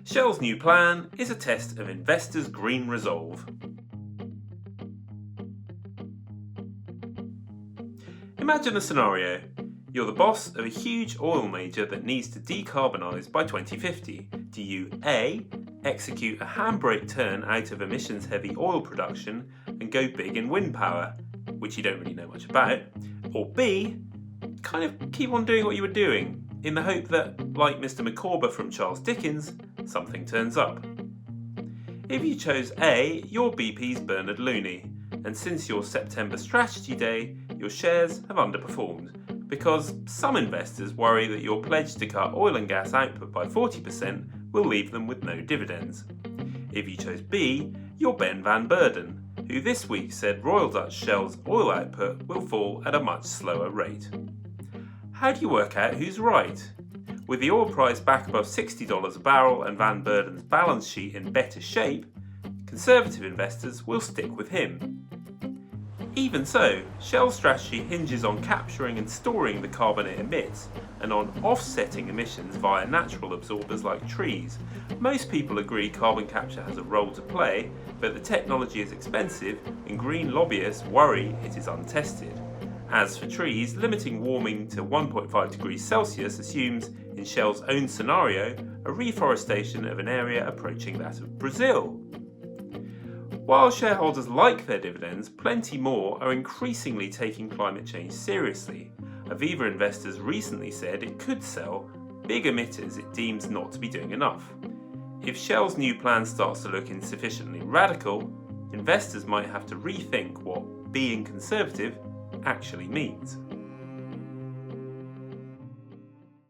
Shell's new plan is a test of investors' green resolve. Imagine a scenario. You're the boss of a huge oil major that needs to decarbonise by 2050. Do you A. execute a handbrake turn out of emissions-heavy oil production and go big in wind power, which you don't really know much about, or B. kind of keep on doing what you were doing in the hope that, like Mr. Micawber from Charles Dickens, something turns up? If you chose A, you're BP's Bernard Looney, and since your September strategy day, your shares have underperformed because some investors worry that your pledge to cut oil and gas output by 40% will leave them with no dividends. If you chose B, you're Ben van Beurden, who this week said Royal Dutch Shell's oil output will fall at a much slower rate. How do you work out who's right? With the oil price back above $60 a barrel and Van Beurden's balance sheet in better shape, conservative investors will stick with him. Even so, Shell's strategy hinges on capturing and storing the carbon it emits and on offsetting emissions via natural absorbers like trees. Most people agree carbon capture has a role to play, but the technology is expensive and green lobbyists worry it is untested. As for trees, limiting warming to 1.5 degrees Celsius assumes, in Shell's own scenario, a reforestation of an area approaching that of Brazil. While shareholders like their dividends, plenty more are increasingly taking climate change seriously. Aviva investors recently said it could sell big emitters it deems not to be doing enough. If Shell's new plan starts to look insufficiently radical, investors might have to rethink what being conservative actually means.